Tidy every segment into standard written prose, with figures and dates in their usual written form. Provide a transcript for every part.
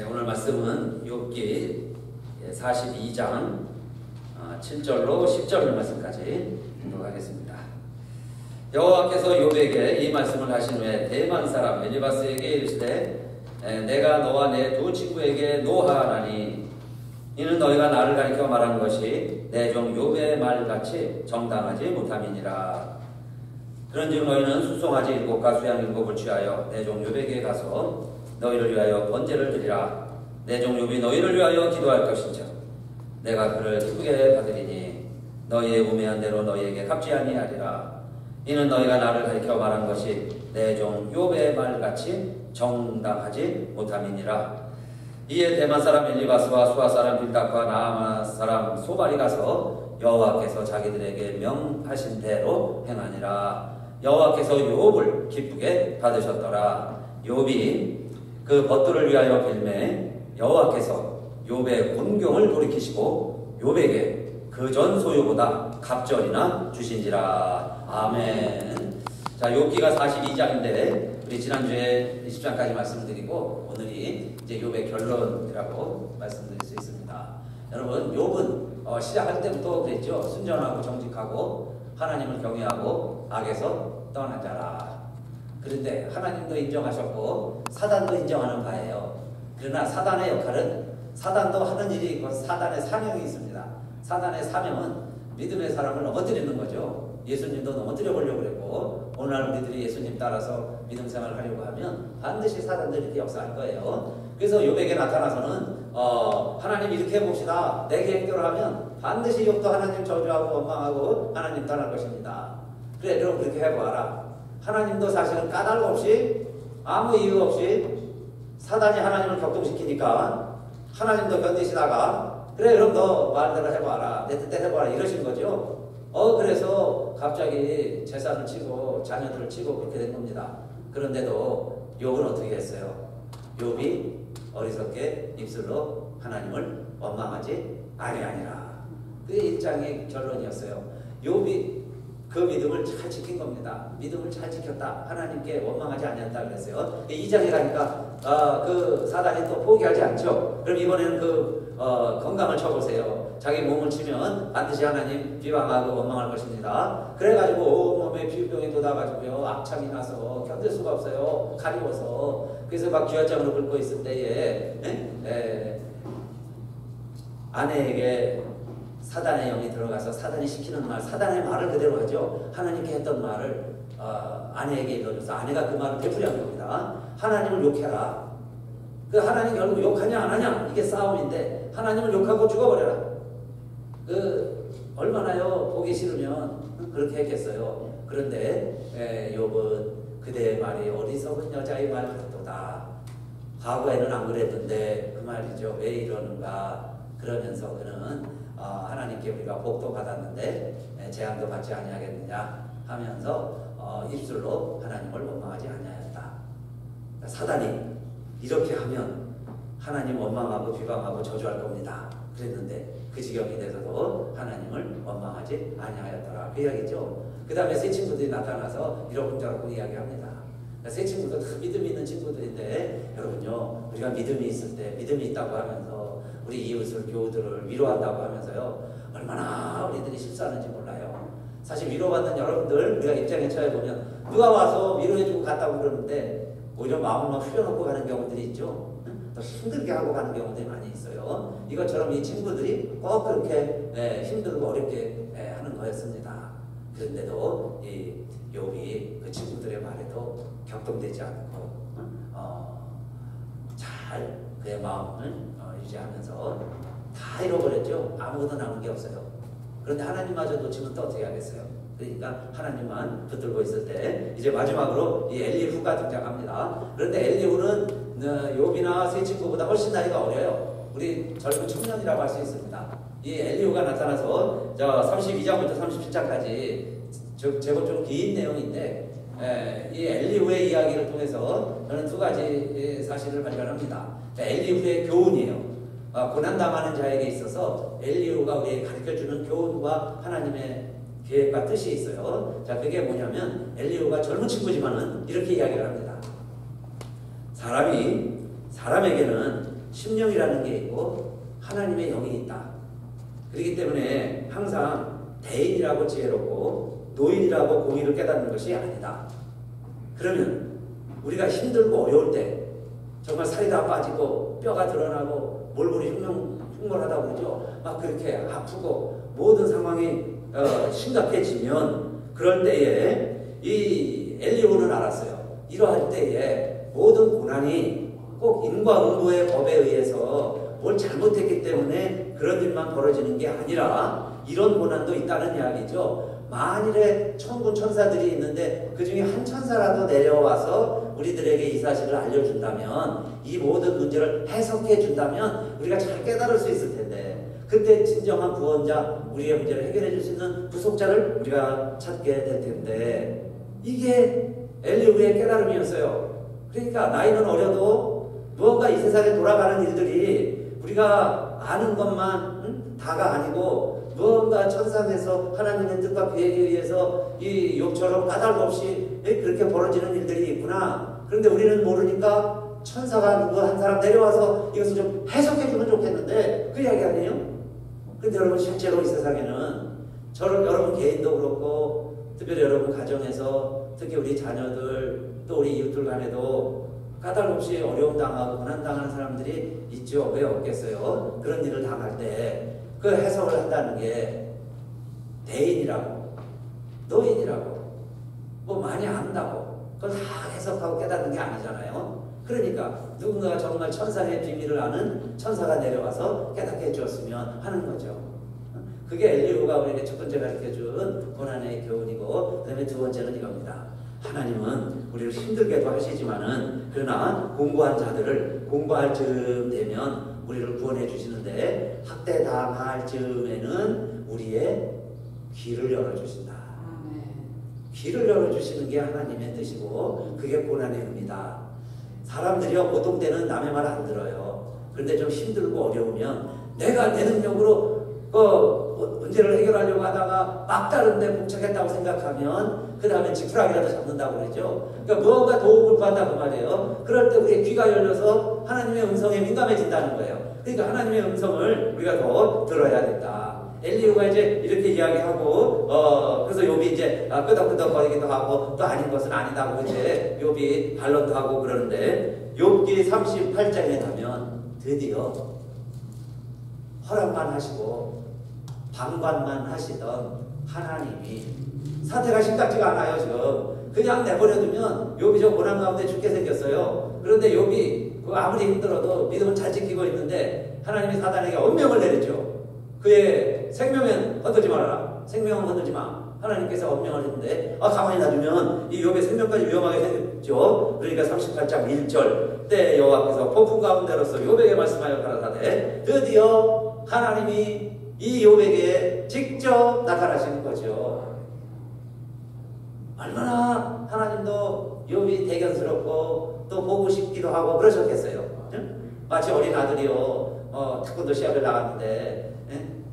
오늘 말씀은 욥기 42장 7절로 10절 말씀까지 공독하겠습니다. 여호와께서 욥에게 이 말씀을 하신 후에 대만 사람 엘리바스에게 이르시되 내가 너와 내 두 친구에게 노하하나니 이는 너희가 나를 가리켜 말한 것이 내 종 욥의 말같이 정당하지 못함이니라. 그런즉 너희는 수송아지 7과 수양 7을 취하여 내 종 욥에게 가서 너희를 위하여 번제를 드리라. 내 종 욥이 너희를 위하여 기도할 것인즉 내가 그를 기쁘게 받으리니 너희의 우매한 대로 너희에게 갚지 아니하리라. 이는 너희가 나를 가리켜 말한 것이 내 종 욥의 말같이 정당하지 못함이니라. 이에 대만 사람 엘리바스와 수아 사람 빌닷과 나아마 사람 소발이 가서 여호와께서 자기들에게 명하신 대로 행하니라. 여호와께서 욥을 기쁘게 받으셨더라. 욥이 그 벗들을 위하여 빌매 여호와께서 욥의 곤경을 돌이키시고 욥에게 그전 소유보다 갑절이나 주신지라. 아멘. 자, 욥기가 42장인데 우리 지난주에 20장까지 말씀을 드리고 오늘이 이제 욥의 결론이라고 말씀드릴 수 있습니다. 여러분, 욥은 시작할 때부터 그랬죠. 순전하고 정직하고 하나님을 경외하고 악에서 떠난 자라. 그런데 하나님도 인정하셨고 사단도 인정하는 바예요. 그러나 사단의 역할은 사단도 하는 일이 있고 사단의 사명이 있습니다. 사단의 사명은 믿음의 사람을 넘어뜨리는 거죠. 예수님도 넘어뜨려 보려고 그랬고 오늘날 우리들이 예수님 따라서 믿음 생활을 하려고 하면 반드시 사단들이 이렇게 역사할 거예요. 그래서 욥에게 나타나서는 하나님 이렇게 해봅시다. 내 계획대로 하면 반드시 욥도 하나님 저주하고 원망하고 하나님 떠날 것입니다. 그래, 그럼 그렇게 해봐라. 하나님도 사실은 까닭 없이 아무 이유 없이 사단이 하나님을 격동시키니까 하나님도 견디시다가 그래, 그럼 너 말대로 해봐라. 내 뜻대로 해봐라. 이러신 거죠. 그래서 갑자기 재산을 치고 자녀들을 치고 그렇게 된 겁니다. 그런데도 욥은 어떻게 했어요? 욥이 어리석게 입술로 하나님을 원망하지 아니하니라. 그게 1장의 결론이었어요. 욥이 그 믿음을 잘 지킨 겁니다. 믿음을 잘 지켰다. 하나님께 원망하지 않았다 그랬어요. 2장에 가니까 그 사단이 또 포기하지 않죠. 그럼 이번에는 건강을 쳐보세요. 자기 몸을 치면 반드시 하나님 비방하고 원망할 것입니다. 그래가지고 온몸에 피부병이 돋아가지고요. 악창이 나서 견딜 수가 없어요. 가리워서. 그래서 막 귀환장으로 긁고 있을 때에 아내에게 사단의 영이 들어가서 사단이 시키는 말, 사단의 말을 그대로 하죠. 하나님께 했던 말을 아내에게 일러줘서 아내가 그 말을 되풀이한 겁니다. 하나님을 욕해라. 그 하나님 결국 욕하냐 안 하냐 이게 싸움인데 하나님을 욕하고 죽어버려라. 얼마나요 보기 싫으면 그렇게 했겠어요. 그런데 욥은 그대의 말이 어리석은 여자의 말 같도다. 과거에는 안 그랬는데 그 말이죠. 왜 이러는가. 그러면서 그는 하나님께 우리가 복도 받았는데 재앙도 받지 아니하겠느냐 하면서 입술로 하나님을 원망하지 아니하였다. 사단이 이렇게 하면 하나님 원망하고 비방하고 저주할 겁니다. 그랬는데 그 지경이 돼서도 하나님을 원망하지 아니하였더라. 그 이야기죠. 그 다음에 새 친구들이 나타나서 이러쿵저러쿵 이야기합니다. 새 친구도 다 믿음이 있는 친구들인데 여러분요, 우리가 믿음이 있을 때 믿음이 있다고 하면서 우리 이웃을 교우들을 위로한다고 하면서요 얼마나 우리들이 실수하는지 몰라요. 사실 위로받는 여러분들 우리가 입장에 처해 보면 누가 와서 위로해주고 갔다고 그러는데 오히려 마음을 막 후려놓고 가는 경우들이 있죠. 더 힘들게 하고 가는 경우들이 많이 있어요. 이것처럼 이 친구들이 꼭 그렇게 힘들고 어렵게 하는 거였습니다. 그런데도 이 욥이 그 친구들의 말에도 격동되지 않고 잘 그의 마음을 유지하면서 다 잃어버렸죠. 아무것도 남은 게 없어요. 그런데 하나님마저 놓치면 또 어떻게 하겠어요? 그러니까 하나님만 붙들고 있을 때 이제 마지막으로 이 엘리후가 등장합니다. 그런데 엘리후는 욥이나 세 친구보다 훨씬 나이가 어려요. 우리 젊은 청년이라고 할 수 있습니다. 이 엘리후가 나타나서 32장부터 37장까지 제법 좀 긴 내용인데 이 엘리후의 이야기를 통해서 저는 두 가지 사실을 발견합니다. 엘리후의 교훈이에요. 고난당하는 자에게 있어서 엘리후가 우리에게 가르쳐주는 교훈과 하나님의 계획과 뜻이 있어요. 자, 그게 뭐냐면 엘리후가 젊은 친구지만은 이렇게 이야기를 합니다. 사람에게는 심령이라는 게 있고 하나님의 영이 있다. 그렇기 때문에 항상 대인이라고 지혜롭고 노인이라고 공의를 깨닫는 것이 아니다. 그러면 우리가 힘들고 어려울 때 정말 살이 다 빠지고 뼈가 드러나고 몰골이 흉mol하다고 그러죠. 막 그렇게 아프고 모든 상황이 심각해지면 그럴 때에 이 엘리후는 알았어요. 이러할 때에 모든 고난이 꼭 인과응보의 법에 의해서 뭘 잘못했기 때문에 그런 일만 벌어지는 게 아니라 이런 고난도 있다는 이야기죠. 만일에 천군 천사들이 있는데 그 중에 한 천사라도 내려와서 우리들에게 이 사실을 알려준다면, 이 모든 문제를 해석해 준다면 우리가 잘 깨달을 수 있을 텐데, 그때 진정한 구원자, 우리의 문제를 해결해 줄 수 있는 구속자를 우리가 찾게 될 텐데, 이게 엘리후의 깨달음이었어요. 그러니까 나이는 어려도 무언가 이 세상에 돌아가는 일들이 우리가 아는 것만 다가 아니고 무언가 천상에서 하나님의 뜻과 계획에 의해서 이 욥처럼 까닭없이 그렇게 벌어지는 일들이 있구나. 그런데 우리는 모르니까 천사가 누구 한 사람 내려와서 이것을 좀 해석해주면 좋겠는데 그 이야기 아니에요? 근데 여러분 실제로 이 세상에는 여러분 개인도 그렇고 특별히 여러분 가정에서 특히 우리 자녀들 또 우리 이웃들 간에도 까닭없이 어려움 당하고 고난 당하는 사람들이 있죠. 왜 없겠어요? 그런 일을 당할 때 그 해석을 한다는 게 대인이라고 노인이라고 뭐 많이 안다고 그걸 다 해석하고 깨닫는 게 아니잖아요. 그러니까 누군가가 정말 천상의 비밀을 아는 천사가 내려와서 깨닫게 해주었으면 하는 거죠. 그게 엘리후가 우리에게 첫 번째 가르쳐준 고난의 교훈이고, 그 다음에 두 번째는 이겁니다. 하나님은 우리를 힘들게도 하시지만은 그러나 공부한 자들을 공부할 즈음 되면 우리를 구원해 주시는데, 학대 당할 즈음에는 우리의 귀를 열어주신다. 귀를 열어주시는 게 하나님의 뜻이고 그게 고난의 의미다. 사람들이요 보통 때는 남의 말 안 들어요. 그런데 좀 힘들고 어려우면 내가 내 능력으로 문제를 해결하려고 하다가 막다른데 복잡했다고 생각하면 그 다음에 지푸라기라도 잡는다고 그러죠. 그러니까 무언가 도움을 구한다고 말이에요. 그럴 때 우리의 귀가 열려서 하나님의 음성에 민감해진다는 거예요. 그러니까 하나님의 음성을 우리가 더 들어야 된다. 엘리후가 이제 이렇게 이야기하고 그래서 욥이 이제 끄덕끄덕거리기도 하고 또 아닌 것은 아니다고 이제 욥이 반론도 하고 그러는데, 욥기 38장에 가면 드디어 허락만 하시고 방관만 하시던 하나님이 사태가 심각지가 않아요. 지금 그냥 내버려두면 욥이 저 고난 가운데 죽게 생겼어요. 그런데 욥이 아무리 힘들어도 믿음은 잘 지키고 있는데 하나님이 사단에게 엄명을 내리죠. 그의 생명은 건들지 말아라. 생명은 건들지 마. 하나님께서 엄명을 했는데 가만히 놔두면 이 욥의 생명까지 위험하게 생겼죠. 그러니까 38장 1절 때 여호와께서 폭풍 가운데로서 욥에게 말씀하여 가라사대 드디어 하나님이 이 욥에게 직접 나타나시는 거죠. 얼마나 하나님도 욥이 대견스럽고 또 보고 싶기도 하고 그러셨겠어요. 마치 어린 아들이요 태권도 시합에 나갔는데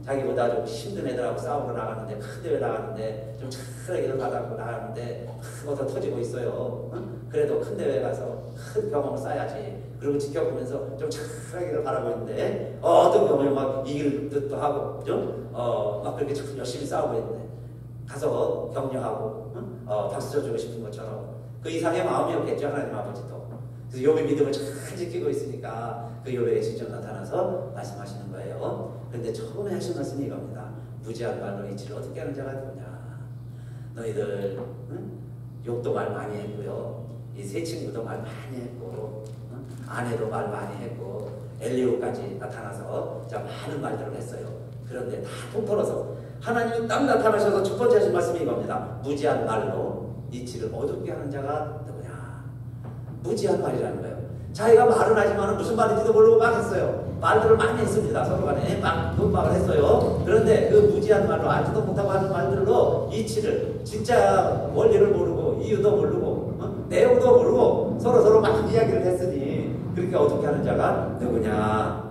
자기보다 좀 힘든 애들하고 싸우러 나갔는데, 큰 대회 나갔는데 좀 차라리를 받았고 나갔는데 더 터지고 있어요. 그래도 큰 대회 가서 큰 경험을 쌓아야지. 그리고 지켜보면서 좀 차라리를 바라고 있는데 어떤 경험을 막 이길 듯도 하고 그죠? 막 그렇게 참 열심히 싸우고 있는데 가서 격려하고 박수 쳐주고 싶은 것처럼 그 이상의 마음이었겠죠. 하나님 아버지도. 그래서 욥의 믿음을 잘 지키고 있으니까 그 욥에게 직접 나타나서 말씀하시는 거예요. 그런데 처음에 하신 말씀이 이겁니다. 무지한 말로 이치를 어떻게 하는 자가 되냐. 너희들 욥도 말 많이 했고요. 이 세 친구도 말 많이 했고 아내도 말 많이 했고 엘리후까지 나타나서 자 많은 말들을 했어요. 그런데 다 통틀어서 하나님이 딱 나타나셔서 첫 번째 하신 말씀이 이겁니다. 무지한 말로 이치를 어둡게 하는 자가 누구냐. 무지한 말이라는 거예요. 자기가 말은 하지만 무슨 말인지도 모르고 막 했어요. 말들을 많이 했습니다. 서로 간에 막 논박을 했어요. 그런데 그 무지한 말로 알지도 못하고 하는 말들로 이치를 진짜 원리를 모르고 이유도 모르고 내용도 모르고 서로 막 이야기를 했으니 그렇게 어떻게 하는 자가 누구냐.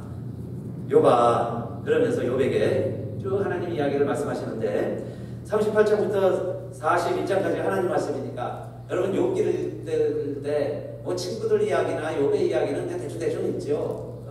욥아 그러면서 욥에게 쭉 하나님 이야기를 말씀하시는데 38장부터 41장까지 하나님 말씀이니까 여러분 욥기를 읽을 때 뭐 친구들 이야기나 욥의 이야기는 대충 있죠.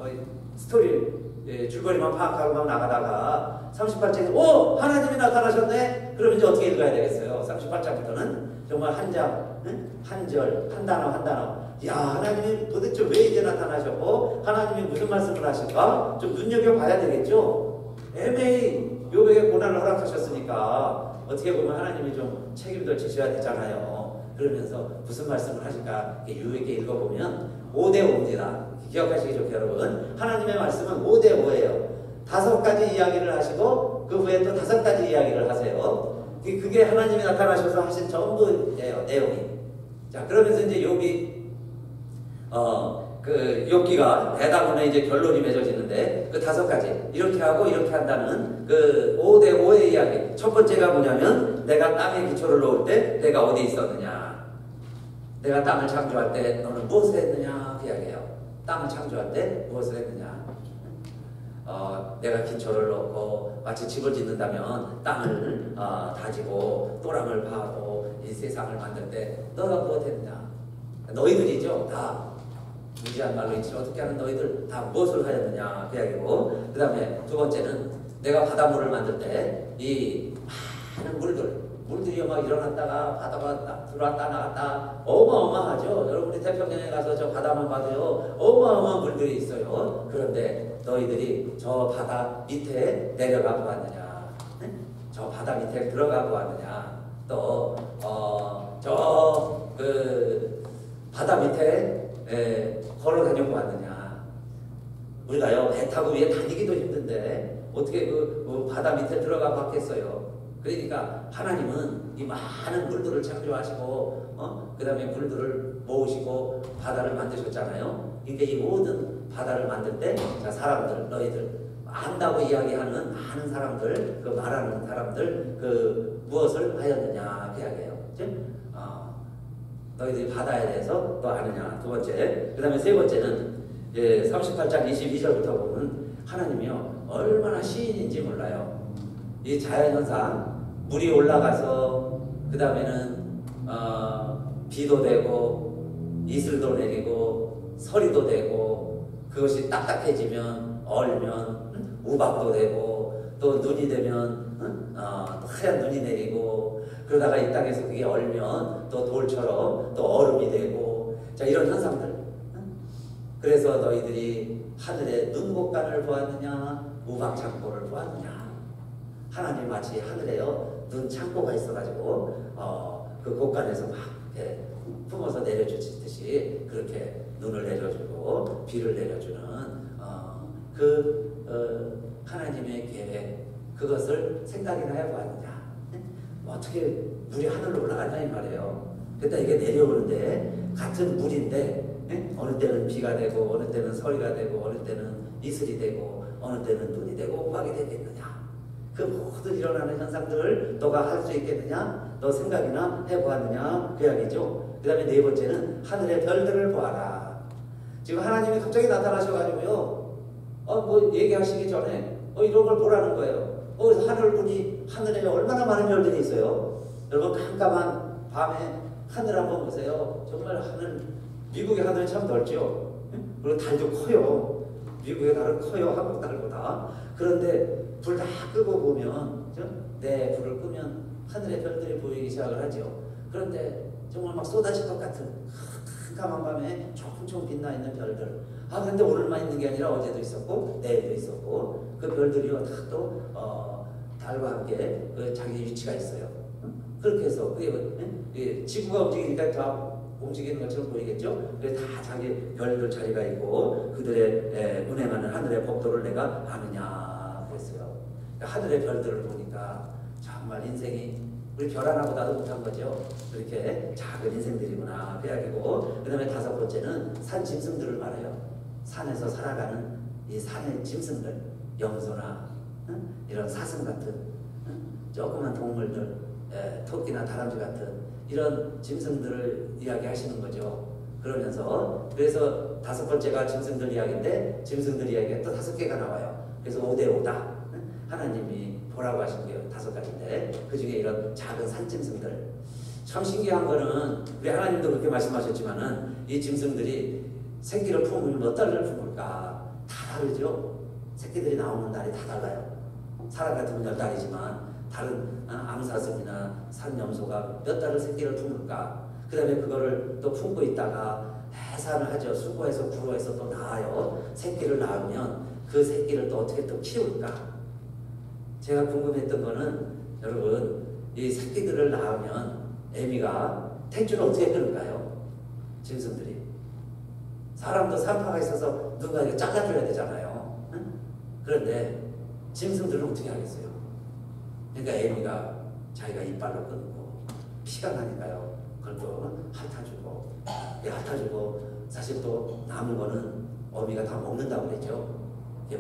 스토리 줄거리만 파악하고 막 나가다가 38장에 오! 하나님이 나타나셨네? 그러면 이제 어떻게 읽어야 되겠어요? 38장부터는 정말 한 장, 한 절, 한 단어, 한 단어. 야, 하나님이 도대체 왜 이제 나타나셨고 하나님이 무슨 말씀을 하실까? 좀 눈여겨봐야 되겠죠? 애매히 욥에게 고난을 허락하셨으니까 어떻게 보면 하나님이 좀 책임도 지셔야 되잖아요. 그러면서 무슨 말씀을 하실까? 유에게 읽어보면 5대5입니다. 기억하시기 좋게 여러분. 하나님의 말씀은 5대5예요. 5가지 이야기를 하시고 그 후에 또 5가지 이야기를 하세요. 그게 하나님이 나타나셔서 하신 전부예요, 내용이. 자, 그러면서 이제 욥이 그 욥기가 대다문에 이제 결론이 맺어지는데 그 5가지 이렇게 하고 이렇게 한다는 그 5대5의 이야기. 첫 번째가 뭐냐면 내가 땅에 기초를 놓을 때 내가 어디 있었느냐. 내가 땅을 창조할 때 너는 무엇을 했느냐 그 이야기예요. 땅을 창조할 때 무엇을 했느냐. 내가 기초를 놓고 마치 집을 짓는다면 땅을 다지고 또랑을 파고 이 세상을 만들 때 너가 무엇 했느냐. 너희들이죠. 다 무지한 말로 있지 어떻게 하는 너희들 다 무엇을 하였느냐 그 이야기고, 그 다음에 두 번째는 내가 바닷물을 만들 때 이 많은 물들이 막 일어났다가 바다가 들어왔다 나갔다 어마어마하죠. 여러분이 태평양에 가서 저 바다만 봐도요 어마어마한 물들이 있어요. 그런데 너희들이 저 바다 밑에 내려가 보았느냐, 저 바다 밑에 들어가 보았느냐, 또 저 그 바다 밑에 걸어 다녀 보았느냐. 우리가요 배 타고 위에 다니기도 힘든데 어떻게 그 바다 밑에 들어가 봤겠어요. 그러니까 하나님은 이 많은 물들을 창조하시고 그 다음에 물들을 모으시고 바다를 만드셨잖아요. 그러니까 이 모든 바다를 만들 때 자, 사람들 너희들 안다고 이야기하는 많은 사람들, 그 말하는 사람들 그 무엇을 하였느냐 그 이야기예요. 너희들이 바다에 대해서 또 아느냐. 두 번째. 그 다음에 세 번째는 38장 22절부터 보면 하나님이요 얼마나 시인인지 몰라요. 이 자연현상 물이 올라가서 그 다음에는 비도 되고 이슬도 내리고 서리도 되고 그것이 딱딱해지면 얼면 우박도 되고 또 눈이 되면 하얀 눈이 내리고 그러다가 이 땅에서 그게 얼면 또 돌처럼 또 얼음이 되고 자 이런 현상들. 그래서 너희들이 하늘의 눈곡간을 보았느냐 우박창고를 보았느냐. 하나님 마치 하늘에요 눈 창고가 있어가지고 그 곡간에서 막 이렇게 품어서 내려주듯이 그렇게 눈을 내려주고 비를 내려주는 하나님의 계획 그것을 생각이나 해보았느냐. 어떻게 물이 하늘로 올라가냐 이 말이에요. 그러니까 이게 내려오는데 같은 물인데 어느 때는 비가 되고 어느 때는 서리가 되고 어느 때는 이슬이 되고 어느 때는 눈이 되고 우박이 되겠느냐. 그 모든 일어나는 현상들을 너가 할 수 있겠느냐? 너 생각이나 해보았느냐? 그 이야기죠. 그 다음에 네 번째는 하늘의 별들을 보아라. 지금 하나님이 갑자기 나타나셔가지고요 뭐 얘기하시기 전에 이런 걸 보라는 거예요. 하늘 보니 하늘에 얼마나 많은 별들이 있어요. 여러분 깜깜한 밤에 하늘 한번 보세요. 정말 하늘, 미국의 하늘이 참 넓죠. 그리고 달도 커요. 미국의 달은 커요. 한국 달보다. 그런데 불 다 끄고 보면 네 불을 끄면 하늘의 별들이 보이기 시작을 하죠. 그런데 정말 막 쏟아질 것 같은 깜깜한 밤에 총총 빛나 있는 별들. 그런데 오늘만 있는 게 아니라 어제도 있었고 내일도 있었고 그 별들이요 다 또 달과 함께 그 자기 위치가 있어요. 그렇게 해서 그게 지구가 움직이니까 다 움직이는 것처럼 보이겠죠? 그래서 다 자기 별들 자리가 있고 그들의 운행하는 하늘의 법도를 내가 아느냐 그랬어요. 하늘의 별들을 보니까 정말 인생이 우리 별 하나보다도 못한 거죠. 그렇게 작은 인생들이구나 그 이야기고, 그 다음에 다섯 번째는 산 짐승들을 말해요. 산에서 살아가는 이 산의 짐승들, 염소나 이런 사슴 같은 조그만 동물들, 토끼나 다람쥐 같은 이런 짐승들을 이야기하시는 거죠. 그러면서 그래서 다섯 번째가 짐승들 이야기인데 짐승들 이야기가 또 5개가 나와요. 그래서 5대5다. 하나님이 보라고 하신 게 5가지인데 그 중에 이런 작은 산짐승들 참 신기한 거는 우리 하나님도 그렇게 말씀하셨지만은 이 짐승들이 새끼를 품으면 몇 달을 품을까? 다 다르죠. 새끼들이 나오는 날이 다 달라요. 사람 같으면 10달이지만 다른 암사슴이나 산염소가 몇 달을 새끼를 품을까? 그 다음에 그거를 또 품고 있다가 해산을 하죠. 수거해서 구로해서 또 낳아요. 새끼를 낳으면 그 새끼를 또 어떻게 또 키울까? 제가 궁금했던 거는 여러분 이 새끼들을 낳으면 애미가 탯줄을 어떻게 끊을까요? 짐승들이. 사람도 산파가 있어서 누가 이거 잘라줘야 되잖아요. 응? 그런데 짐승들은 어떻게 하겠어요? 그러니까 애미가 자기가 이빨로 끊고 피가 나니까요. 그걸 또 핥아주고 핥아주고 사실 또 남은 거는 어미가 다 먹는다고 그랬죠.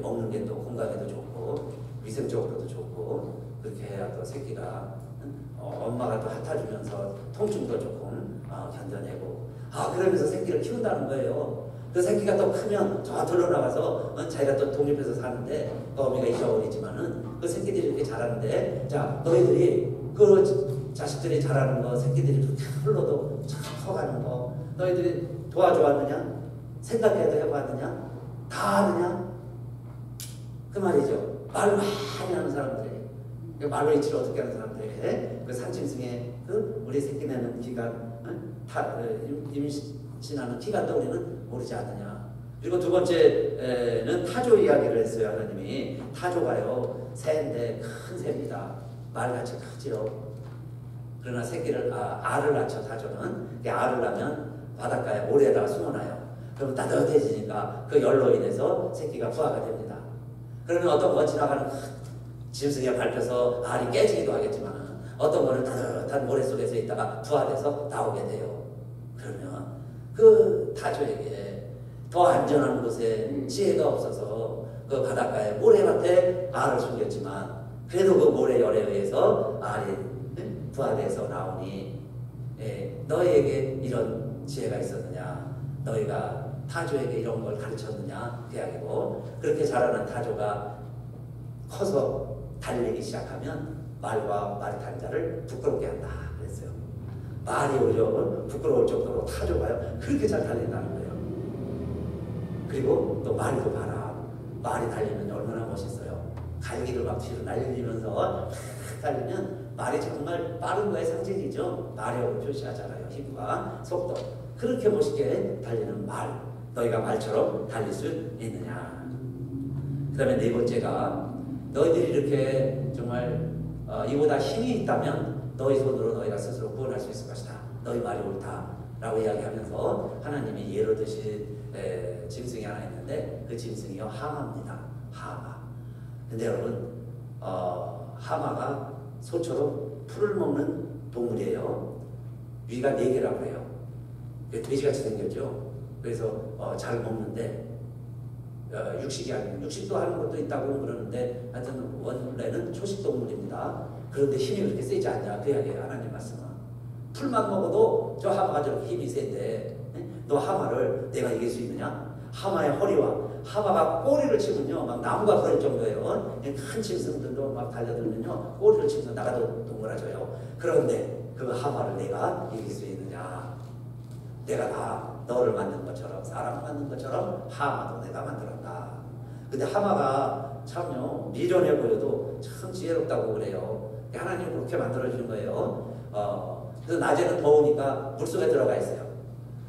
먹는 게 또 건강에도 좋고 위생적으로도 좋고 그렇게 해야 또 새끼가 엄마가 또 핥아주면서 통증도 조금 견뎌내고 그러면서 새끼를 키운다는 거예요. 그 새끼가 또 크면 저 들어나가서 자기가 또 독립해서 사는데 그 어미가 잊어버리지만은 그 새끼들이 이렇게 자라는데 자 너희들이 그 자식들이 자라는 거 새끼들이 그렇게 흘러도 참 커가는 거 너희들이 도와줘 왔느냐? 생각해도 해봤느냐? 다 아느냐? 그 말이죠. 말 많이 하는 사람들이 말로 이치를 어떻게 하는 사람들에게 그 산짐승의 그 우리 새끼 내는 기간 임신하는 기간도 우리는 모르지 않느냐. 그리고 두 번째는 타조 이야기를 했어요. 하나님이 타조가요 새인데 큰 새입니다. 말같이 크지요. 그러나 새끼를 알을 낳죠. 타조는 알을 낳으면 바닷가에 모래에다가 숨어놔요. 그럼 따뜻해지니까 그 열로 인해서 새끼가 부화가 됩니다. 그러면 어떤 거 지나가는 짐승에 밟혀서 알이 깨지기도 하겠지만 어떤 거는 따뜻한 모래 속에서 있다가 부화돼서 나오게 돼요. 그러면 그 타조에게 더 안전한 곳에 지혜가 없어서 그 바닷가에 모래밭에 알을 숨겼지만 그래도 그 모래 열에 의해서 알이 부화돼서 나오니 너희에게 이런 지혜가 있었느냐? 너희가 타조에게 이런 걸 가르쳤느냐? 그 이야기고 그렇게 자라는 타조가 커서 달리기 시작하면 말과 말이 타는 자를 부끄럽게 한다 그랬어요. 말이 오히려 부끄러울 정도로 타조가요 그렇게 잘 달린다는 거예요. 그리고 또 말이 또 봐라. 말이 달리면 얼마나 멋있어요. 갈기를 막 뒤로 날리면서 달리면 말이 정말 빠른 거의 상징이죠. 마력을 표시하잖아요. 힘과 속도. 그렇게 멋있게 달리는 말. 너희가 말처럼 달릴 수 있느냐. 그 다음에 네 번째가 너희들이 이렇게 정말 이보다 힘이 있다면 너희 손으로 너희가 스스로 구원할 수 있을 것이다. 너희 말이 옳다. 라고 이야기하면서 하나님이 예로 드신 짐승이 하나 있는데 그 짐승이요 하마입니다. 하마. 근데 여러분 하마가 소처럼 풀을 먹는 동물이에요. 위가 4개라고 해요. 돼지같이 생겼죠. 그래서 잘 먹는데 육식이 아니고 육식도 하는 것도 있다고 그러는데 하여튼 원래는 초식 동물입니다. 그런데 힘이 그렇게 세지 않냐 그 이야기예요. 하나님 말씀은 풀만 먹어도 저 하마가 저렇게 힘이 센데 너 하마를 내가 이길 수 있느냐? 하마의 허리와 하마가 꼬리를 치면요 막 나무가 버릴 정도예요. 큰 짐승들도 막 달려들면요 꼬리를 치면서 나가도 동그라져요. 그런데 그 하마를 내가 이길 수 있느냐? 내가 다 너를 만든 것처럼 사람을 만든 것처럼 하마도 내가 만들었다. 근데 하마가 참요 미련해 보여도 참 지혜롭다고 그래요. 하나님 그렇게 만들어주는 거예요. 그래서 낮에는 더우니까 물속에 들어가 있어요.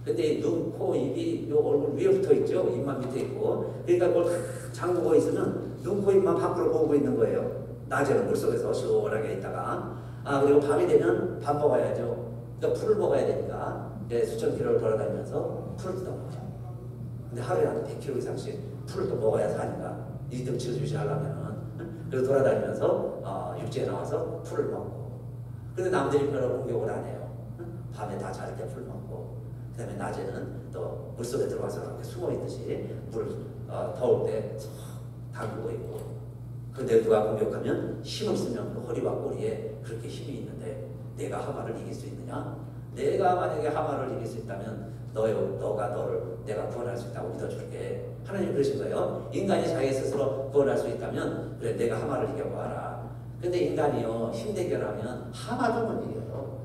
근데 눈, 코, 입이 요 얼굴 위에 붙어 있죠. 입만 밑에 있고. 그러니까 그걸 잠그고 있으면 눈, 코, 입만 밖으로 보고 있는 거예요. 낮에는 물속에서 시원하게 있다가. 그리고 밤이 되면 밥 먹어야죠. 그러니까 풀을 먹어야 되니까 수천 킬로를 돌아다니면서 풀을 뜯어먹어요. 근데 하루에 한 100kg 이상씩 풀을 또 먹어야 사니까 이 덩치를 유지하려면은 그리고 돌아다니면서 육지에 나와서 풀을 먹고. 근데 남들이 별로 공격을 안 해요. 밤에 다 잘 때 풀 먹고. 그 다음에 낮에는 또 물속에 들어가서 이렇게 숨어 있듯이 물 더울 때 담그고 있고. 근데 누가 공격하면 힘을 쓰면 그 허리와 꼬리에 그렇게 힘이 있는데 내가 하마를 이길 수 있느냐? 내가 만약에 하마를 이길 수 있다면 너가 너를 내가 구원할 수 있다고 믿어줄게. 하나님 그러신 거예요. 인간이 자기 스스로 구원할 수 있다면 그래 내가 하마를 이겨봐라. 근데 인간이요 힘 대결하면 하마도 못 이겨요.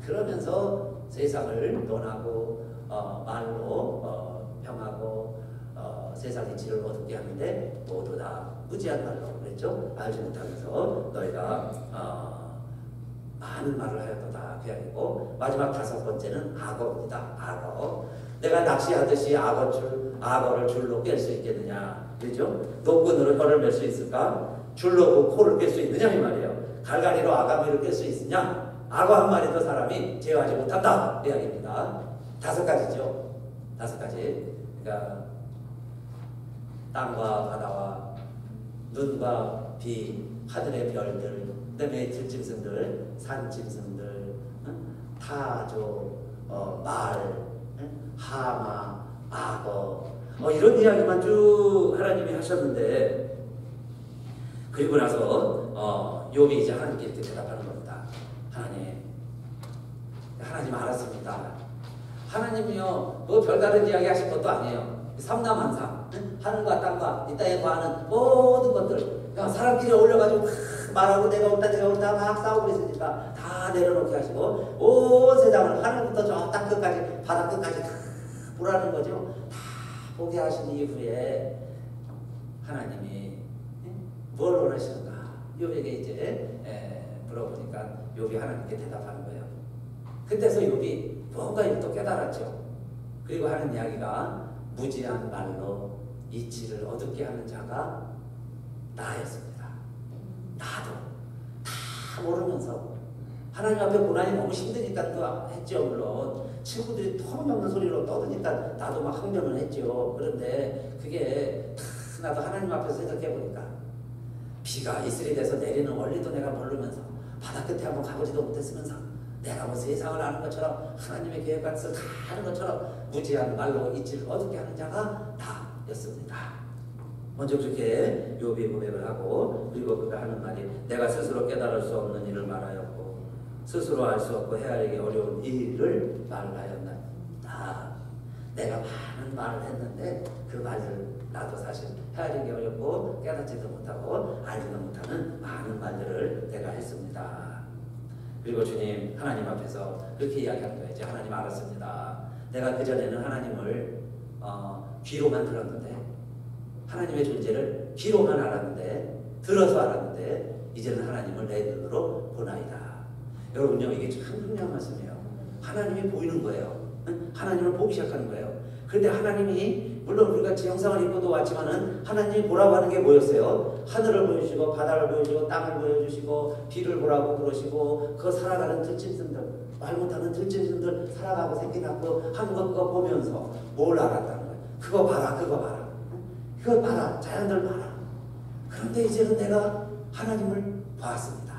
그러면서 세상을 논하고 말로 평하고 세상 이치를 얻게 하는데 모두 다 무지한 말로 그랬죠. 알지 못하면서 너희가 많은 말을 하였도다 그 이야기고, 마지막 5번째는 악어입니다. 악어. 내가 낚시하듯이 악어를 줄로 깰 수 있겠느냐, 그죠? 노끈으로 혀를 맬 수 있을까? 줄로 그 코를 깰 수 있느냐 이 말이에요. 갈갈이로 아가미를 깰 수 있으냐? 악어 한 마리도 사람이 제어하지 못한다 그 이야기입니다. 5가지죠. 5가지. 그러니까 땅과 바다와 눈과 비, 하늘의 별들, 그다음에 들짐승들, 산짐승들, 타조, 말, 하마, 악어, 이런 이야기만 쭉 하나님이 하셨는데, 그리고 나서 욥이 이제 하나님께 이렇게 대답하는 겁니다. 하나님 알았습니다. 하나님이요, 뭐 별다른 이야기 하실 것도 아니에요. 삼남한상, 하늘과 땅과 이 땅에 거하는 모든 것들, 사람끼리 올려가지고 막 말하고 내가 옳다 막 싸우고 있으니까 다 내려놓게 하시고, 온 세상을 하늘부터 저 땅 끝까지, 바다 끝까지 다 보라는 거죠. 다 보게 하신 이후에 하나님이 뭘 원하시는가? 욥에게 이제 물어보니까 욥이 하나님께 대답하는 거예요. 그때서 욥이 뭔가 또 깨달았죠. 그리고 하는 이야기가 무지한 말로 이치를 어둡게 하는 자가 나였습니다. 나도 다 모르면서 하나님 앞에 고난이 너무 힘드니까 또 했죠. 물론 친구들이 터무니없는 소리로 떠드니까 나도 막 항변을 했죠. 그런데 그게 다 나도 하나님 앞에서 생각해보니까 비가 이슬이 돼서 내리는 원리도 내가 모르면서 바다 끝에 한번 가보지도 못했으면서 내가 뭐 세상을 아는 것처럼 하나님의 계획같이 다 아는 것처럼 무지한 말로 이치를 어둡게 하는 자가 나였습니다. 먼저 그렇게 욥이 고백을 하고, 그리고 그가 하는 말이 내가 스스로 깨달을 수 없는 일을 말하였고 스스로 알 수 없고 헤아리기 어려운 일을 말하였나이다. 내가 많은 말을 했는데 그 말을 나도 사실 헤아리기 어렵고 깨닫지도 못하고 알지도 못하는 많은 말들을 내가 했습니다. 그리고 주님 하나님 앞에서 그렇게 이야기하는 거예요. 이제 하나님 알았습니다. 내가 그전에는 하나님을 귀로만 들었는데, 하나님의 존재를 귀로만 알았는데, 들어서 알았는데 이제는 하나님을 내 눈으로 보나이다. 여러분요, 이게 참 중요한 말씀이에요. 하나님이 보이는 거예요. 하나님을 보기 시작하는 거예요. 그런데 하나님이 물론 우리가 제 형상을 입고도 왔지만은 하나님이 보라고 하는 게 뭐였어요? 하늘을 보여주시고 바다를 보여주시고 땅을 보여주시고 비를 보라고 그러시고 그 살아가는 들짐승들, 말 못하는 들짐승들 살아가고 새끼 낳고 하는 거 그거 보면서 뭘 알았다는 거예요? 그거 봐라, 그거 봐라, 그거 봐라, 자연들 봐라. 그런데 이제는 내가 하나님을 봤습니다.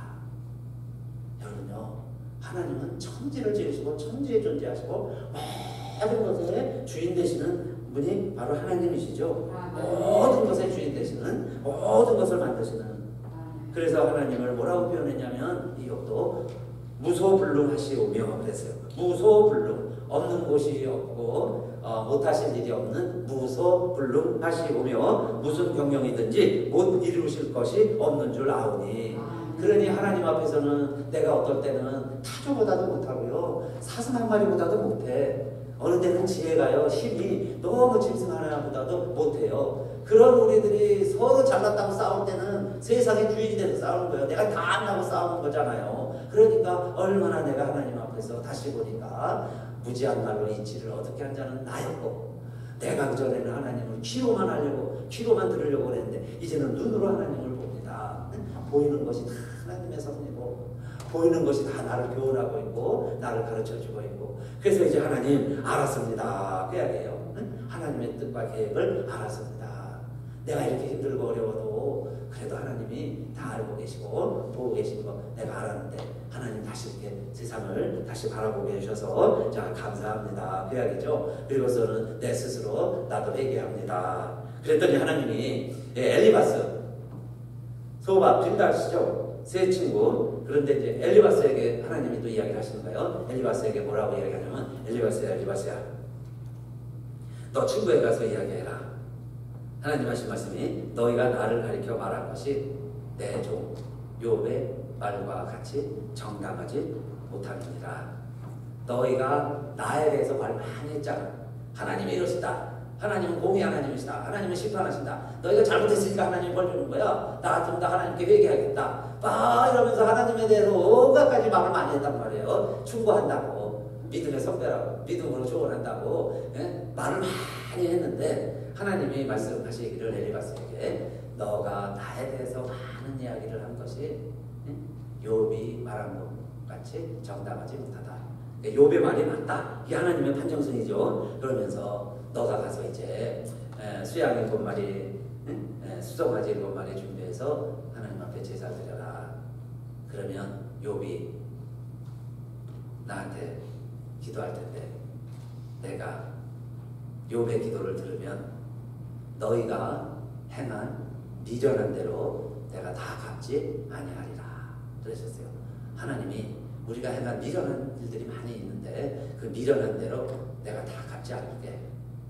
여러분요, 하나님은 천지를 지으시고 천지에 존재하시고 모든 것의 주인 되시는 분이 바로 하나님이시죠. 모든 것의 주인 되시는, 모든 것을 만드시는. 그래서 하나님을 뭐라고 표현했냐면 이 욥도 무소불능하시오며 그랬어요. 무소불능, 없는 곳이 없고 못하실 일이 없는 무소불능하시오며 무슨 경영이든지 못 이루실 것이 없는 줄 아오니. 그러니 하나님 앞에서는 내가 어떨 때는 타조보다도 못하고요, 사슴 한 마리보다도 못해. 어느 때는 지혜가요, 힘이 너무 짐승 하나보다도 못해요. 그런 우리들이 서로 잘났다고 싸울 때는 세상의 주인이 돼서 싸우는 거예요. 내가 다 안다고 싸우는 거잖아요. 그러니까 얼마나 내가 하나님 앞에서 다시 보니까 무지한 말로 이치를 어떻게 한 자는 나였고, 내가 그전에는 하나님을 귀로만 하려고, 귀로만 들으려고 그랬는데 이제는 눈으로 하나님을 봅니다. 보이는 것이 다 하나님의 섭리고, 보이는 것이 다 나를 교훈하고 있고 나를 가르쳐주고 있고, 그래서 이제 하나님 알았습니다 그 이야기예요. 하나님의 뜻과 계획을 알았습니다. 내가 이렇게 힘들고 어려워도 그래도 하나님이 다 알고 계시고 보고 계신 거 내가 알았는데 하나님 다시 이렇게 세상을 다시 바라보게 해주셔서 자 감사합니다 그 이야기죠. 그리고서는 내 스스로 나도 회개합니다. 그랬더니 하나님이 엘리바스, 소바 빈다시죠, 세 친구. 그런데 이제 엘리바스에게 하나님이 또 이야기를 하시는 거예요. 엘리바스에게 뭐라고 이야기하냐면, 엘리바스야 너 친구에 가서 이야기해라. 하나님 하신 말씀이 너희가 나를 가리켜 말한 것이 내 종 욥의 말과 같이 정당하지 못하느니라. 너희가 나에 대해서 말 많이 했잖아. 하나님이 이러시다, 하나님은 공의 하나님이시다. 하나님은 심판하신다. 너희가 잘못했으니까 하나님이 벌 주는 거야. 나 같으면 다 하나님께 회개하겠다. 막 이러면서 하나님에 대해서 온갖 가지 말을 많이 했단 말이에요. 충고한다고. 믿음의 선배라고. 믿음으로 조언한다고. 예? 말을 많이 했는데 하나님이 말씀하시기를 엘리바스에게 너가 나에 대해서 많은 이야기를 한 것이 욥이 말한 것 같이 정당하지 못하다. 욥의 말이 맞다. 이게 하나님의 판정순이죠. 그러면서 너가 가서 이제 수양 7마리, 수송아지 7마리 준비해서 하나님 앞에 제사 드려라. 그러면 욥이 나한테 기도할 텐데 내가 욥의 기도를 들으면 너희가 행한 미련한 대로 내가 다 갚지 아니하리라. 그러셨어요. 하나님이 우리가 행한 미련한 일들이 많이 있는데 그 미련한 대로 내가 다 갚지 않을게.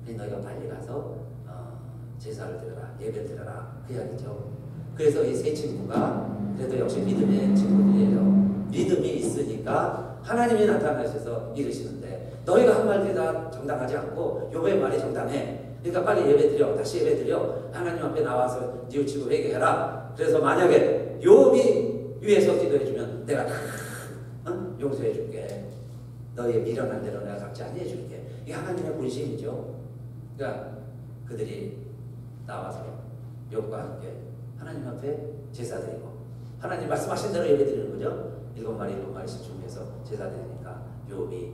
너희가 빨리 가서 제사를 드려라. 예배를 드려라. 그 이야기죠. 그래서 이 세 친구가 그래도 역시 믿음의 친구들이에요. 믿음이 있으니까 하나님이 나타나셔서 이르시는데 너희가 한 말들이 다 정당하지 않고 욥의 말이 정당해. 그러니까 빨리 예배 드려. 다시 예배 드려. 하나님 앞에 나와서 뉘우치고 회개해라. 그래서 만약에 욥이 위에서 기도해주면 내가 용서해줄게. 너희의 미련한 대로 내가 갚지 아니해줄게. 이게 하나님의 본심이죠. 그러니까 그들이 나와서 욥과 함께 하나님 앞에 제사 드리고 하나님 말씀하신 대로 예배 드리는 거죠. 7마리씩 준비해서 제사 드리니까 욥이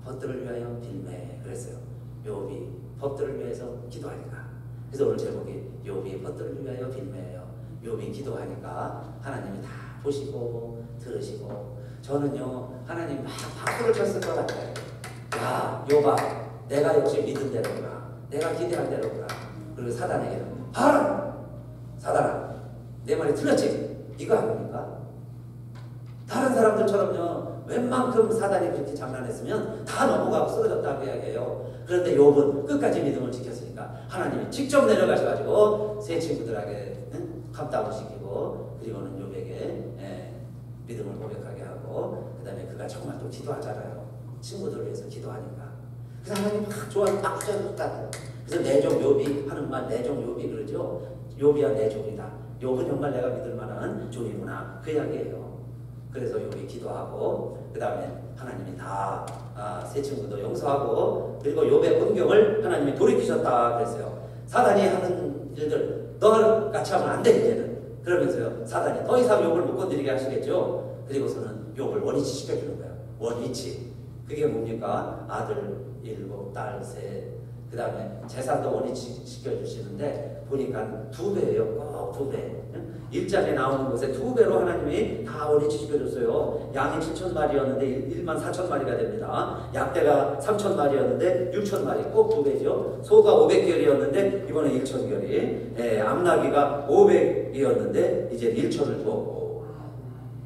벗들을 위하여 빌매 그랬어요. 욥이 벗들을 위해서 기도하니까. 그래서 오늘 제목이 욥이 벗들을 위하여 빌매예요. 욥이 기도하니까 하나님이 다 보시고 들으시고 저는요 하나님 막 박수를 쳤을 것 같아요. 야 욥아 내가 역시 믿은 대로구나. 내가 기대한 대로구나. 그리고 사단에게는 봐라 사단아 내 말이 틀렸지? 이거 아닙니까? 다른 사람들처럼요 웬만큼 사단이 그렇게 장난했으면 다 넘어가고 쓰러졌다고 이야기해요. 그런데 욥은 끝까지 믿음을 지켰으니까 하나님이 직접 내려가셔가지고 세 친구들에게 감당을 시키고 그리고는 욥에게 믿음을 고백하게 하고 그 다음에 그가 정말 또 기도하잖아요. 친구들을 위해서 기도하니까. 그래서 하나님 막 좋아서 막 줬다. 그래서 내종 욥이 하는 말 내종 욥이 그러죠. 욥이야 내종이다. 욥은 정말 내가 믿을 만한 종이구나. 그 이야기예요. 그래서 욥이 기도하고 그 다음에 하나님이 다 세 친구도 용서하고 그리고 욥의 본경을 하나님이 돌이키셨다 그랬어요. 사단이 하는 일들 너 같이 하면 안 돼 이제는. 그러면서요 사단이 더 이상 욥을 못 건드리게 하시겠죠. 그리고서는 욥을 원위치 시켜주는 거예요. 원위치. 그게 뭡니까? 아들 7, 딸 3. 그 다음에 재산도 원위치 시켜주시는데 보니까 2배예요. 꼭 2배. 1장에 나오는 곳에 2배로 하나님이 다 원위치 시켜줬어요. 양이 7,000마리였는데 14,000마리가 됩니다. 약대가 3,000마리였는데 6,000마리. 꼭 2배죠. 소가 500결이었는데 이번에 1,000결이. 암나귀가 500이었는데 이제 1,000을 주었고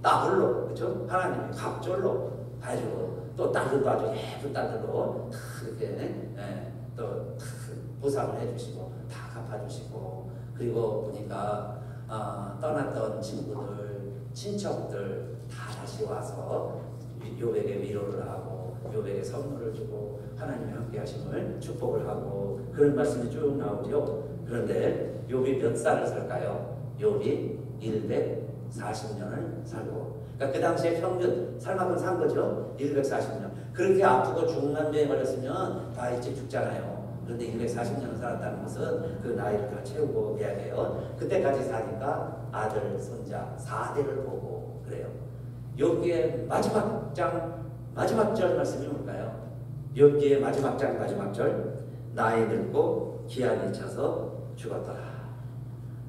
따블로 그렇죠? 하나님이 갑절로 해주고 또 딸들도 아주 예쁜 딸들로 이렇게 또 보상을 해주시고 다 갚아주시고 그리고 보니까 떠났던 친구들, 친척들 다 다시 와서 욥에게 위로를 하고 욥에게 선물을 주고 하나님의 함께하심을 축복을 하고 그런 말씀이 쭉 나오죠. 그런데 욥이 몇 살을 살까요? 욥이 140년을 살고 그러니까 그 당시에 평균 살 만큼 산 거죠. 140년. 그렇게 아프고 중난병에 걸렸으면 다 일찍 죽잖아요. 그런데 240년을 살았다는 것은 그 나이를 다 채우고 이야기해요. 그때까지 사니까 아들, 손자 4대를 보고 그래요. 욥기의 마지막 장 마지막 절 말씀이 뭘까요? 욥기의 마지막 장 마지막 절 나이 늙고 기한이 차서 죽었더라.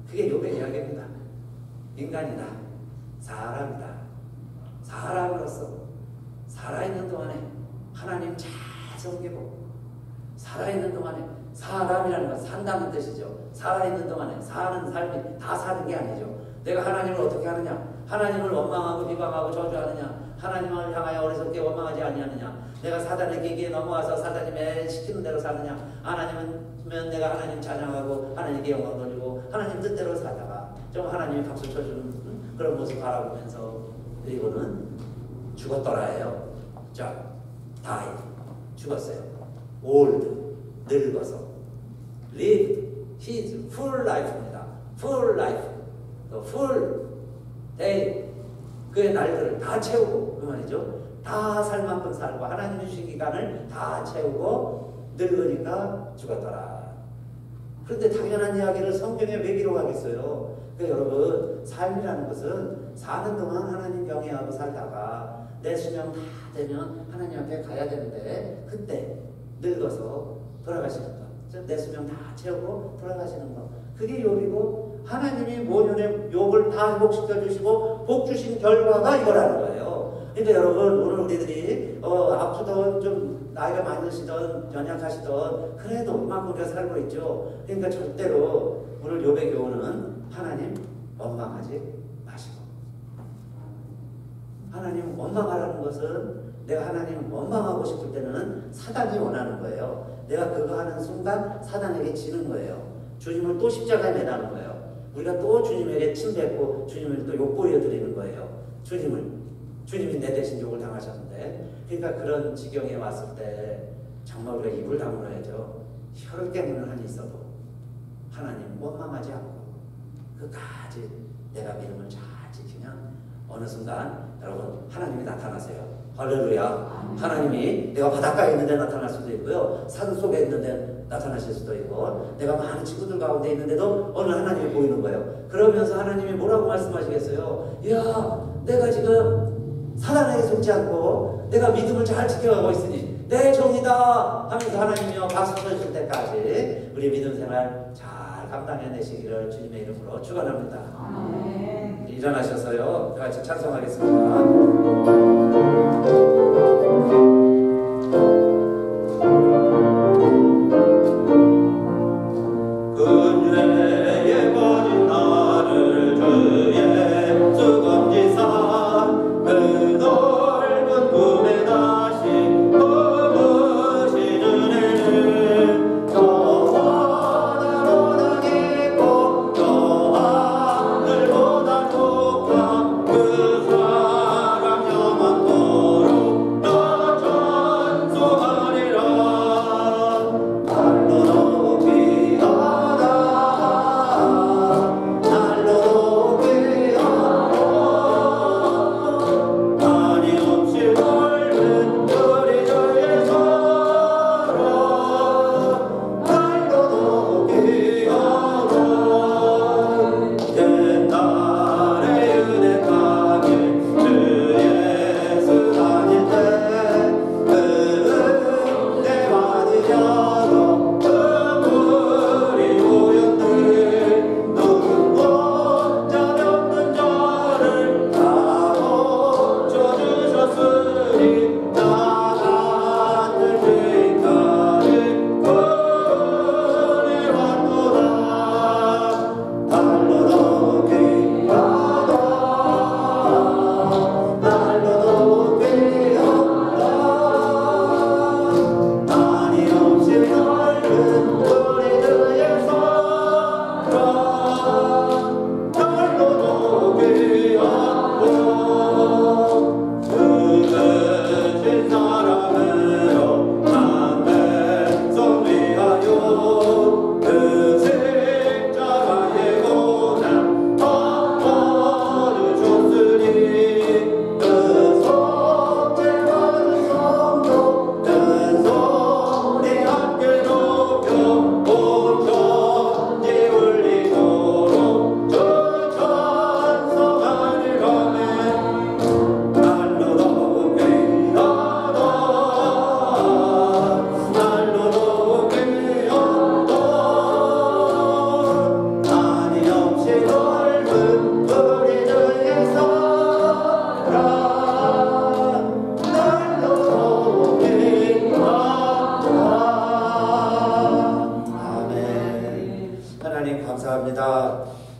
그게 욥의 이야기입니다. 인간이다. 사람이다. 사람으로서 살아있는 동안에 하나님 잘 섬기고 살아있는 동안에 사람이라는 건 산다는 뜻이죠. 살아있는 동안에 사는 삶이 다 사는 게 아니죠. 내가 하나님을 어떻게 하느냐? 하나님을 원망하고 비방하고 저주하느냐? 하나님을 향하여 어리석게 원망하지 아니하느냐? 내가 사단의 기기에 넘어와서 사단이 매 시키는 대로 사느냐? 하나님은 내가 하나님 찬양하고 하나님께 영광 돌리고 하나님 뜻대로 살다가 좀 하나님이 박수 쳐주는 그런 모습 바라보면서 그리고는 죽었더라예요. 자, 다이 죽었어요. 올드 늙어서 lived his full life입니다. full life. full day. 그의 날들을 다 채우고, 그 말이죠. 다 살 만큼 살고, 하나님의 주신 기간을 다 채우고, 늙으니까 죽었더라. 그런데 당연한 이야기를 성경에 왜 기록하겠어요? 그러니까 여러분, 삶이라는 것은 사는 동안 하나님 경외하고 살다가 내 수명 다 되면 하나님 앞에 가야 되는데, 그때 늙어서 돌아가시는 것. 내 수명 다 채우고 돌아가시는 것. 그게 욥이고, 하나님이 모년에 욥을 다 회복시켜 주시고 복 주신 결과가 이거라는 거예요. 그러니까 여러분, 오늘 우리들이 아프던, 좀 나이가 많으시던, 연약하시던, 그래도 그만큼 우리가 살고 있죠. 그러니까 절대로 오늘 욥의 교훈은 하나님 원망하지 마시고, 하나님 원망하라는 것은 내가 하나님 원망하고 싶을 때는 사단이 원하는 거예요. 내가 그거 하는 순간 사단에게 지는 거예요. 주님을 또 십자가에 매다는 거예요. 우리가 또 주님에게 침뱉고 주님을 또 욕보여 드리는 거예요. 주님이 내 대신 욕을 당하셨는데, 그러니까 그런 지경에 왔을 때 정말 우리가 입을 다물어야죠. 혀를 깨무는 한이 있어도 하나님 원망하지 않고 끝까지 내가 믿음을 잘 지키면 어느 순간 여러분 하나님이 나타나세요. 할렐루야. 하나님이 내가 바닷가에 있는데 나타날 수도 있고요, 산 속에 있는데 나타나실 수도 있고, 내가 많은 친구들 가운데 있는데도 어느 하나님이 보이는 거예요. 그러면서 하나님이 뭐라고 말씀하시겠어요? 이야, 내가 지금 사단에게 속지 않고 내가 믿음을 잘 지켜가고 있으니 내 종이다 하면서 하나님이요 박수 쳐주실 때까지 우리 믿음 생활 잘 감당해내시기를 주님의 이름으로 축원합니다. 아멘. 일어나셔서요 같이 찬송하겠습니다.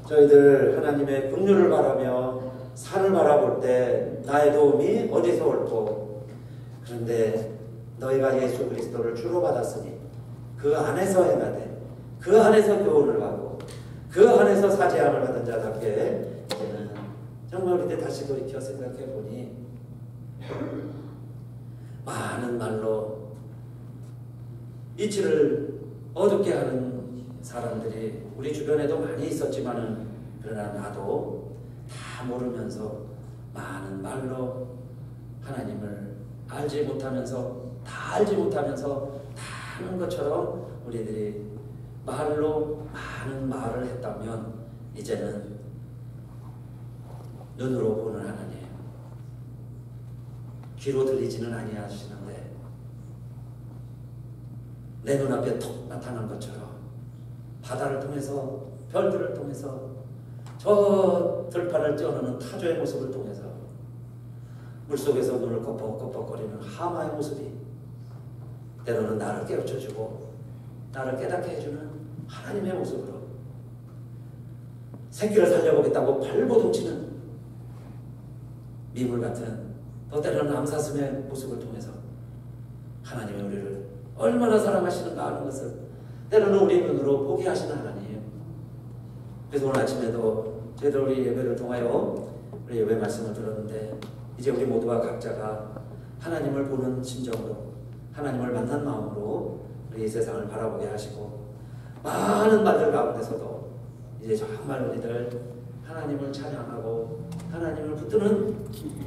저희들 하나님의 긍휼을 바라며 산을 바라볼 때 나의 도움이 어디서 올고, 그런데 너희가 예수 그리스도를 주로 받았으니 그 안에서 행하되 그 안에서 교훈을 받고 그 안에서 사죄함을 받은 자답게 이제는 정말 우리 때 다시 돌이켜 생각해 보니 많은 말로 이치를 어둡게 하는 사람들이 우리 주변에도 많이 있었지만은 그러나 나도 다 모르면서 많은 말로 하나님을 알지 못하면서 다 알지 못하면서 다 하는 것처럼 우리들이 말로 많은 말을 했다면 이제는 눈으로 보는 하나님, 귀로 들리지는 아니하시는데 내 눈앞에 톡 나타난 것처럼 바다를 통해서 별들을 통해서 저 들판을 뛰어노는 타조의 모습을 통해서 물속에서 눈을 껌뻑껌뻑거리는 하마의 모습이 때로는 나를 깨우쳐주고 나를 깨닫게 해주는 하나님의 모습으로 새끼를 살려보겠다고 발버둥치는 미물 같은 또 때로는 암사슴의 모습을 통해서 하나님이 우리를 얼마나 사랑하시는가 하는 것을 때로는 우리 눈으로 보게 하시는 하나님. 그래서 오늘 아침에도 저희들 우리 예배를 통하여 우리 예배 말씀을 들었는데 이제 우리 모두가 각자가 하나님을 보는 심정으로 하나님을 만난 마음으로 우리 이 세상을 바라보게 하시고 많은 말들 가운데서도 이제 정말 우리들 하나님을 찬양하고 하나님을 붙드는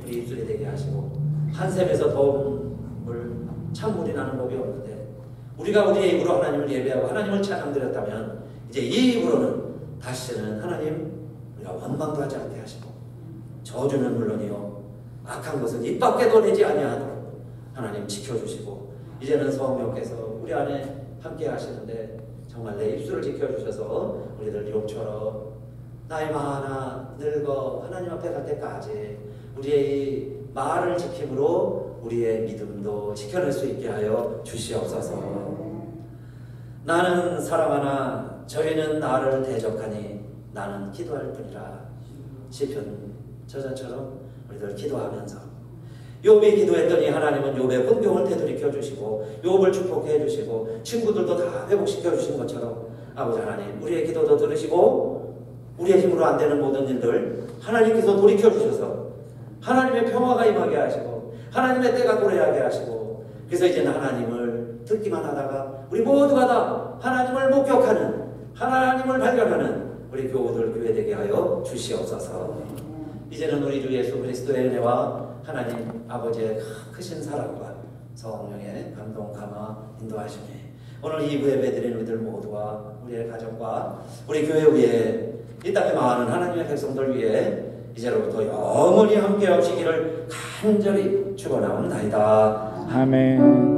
우리 입술이 되게 하시고 한샘에서 더운 물 찬물이 나는 법이 없는데 우리가 우리의 입으로 하나님을 예배하고 하나님을 찬양드렸다면 이제 이 입으로는 다시는 하나님 우리가 원망도 하지 않게 하시고 저주는 물론이요 악한 것은 입 밖에도 내지 아니하도록 하나님 지켜주시고 이제는 성령께서 우리 안에 함께 하시는데 정말 내 입술을 지켜주셔서 우리들 욥처럼 나이 많아 늙어 하나님 앞에 갈 때까지 우리의 이 말을 지킴으로 우리의 믿음도 지켜낼 수 있게 하여 주시옵소서. 나는 사랑하나 저희는 나를 대적하니 나는 기도할 뿐이라. 시편 저자처럼 우리들 기도하면서 욥이 기도했더니 하나님은 욥의 분경을 되돌이켜 주시고 욥을 축복해 주시고 친구들도 다 회복시켜 주신 것처럼 아버지 하나님 우리의 기도도 들으시고 우리의 힘으로 안 되는 모든 일들 하나님께서 돌이켜 주셔서 하나님의 평화가 임하게 하시고 하나님의 때가 도래하게 하시고 그래서 이제는 하나님을 듣기만 하다가 우리 모두가 다 하나님을 목격하는 하나님을 발견하는 우리 교우들 교회 되게 하여 주시옵소서. 이제는 우리 주 예수 그리스도의 은혜와 하나님 아버지의 크신 사랑과 성령의 감동 감화 인도하심이 오늘 2부 예배 드리는 우리들 모두와 우리의 가정과 우리 교회 위에 이 땅에 많은 하나님의 백성들 위해 이제로부터 영원히 함께 하시기를 간절히 축원하옵나이다. 아멘.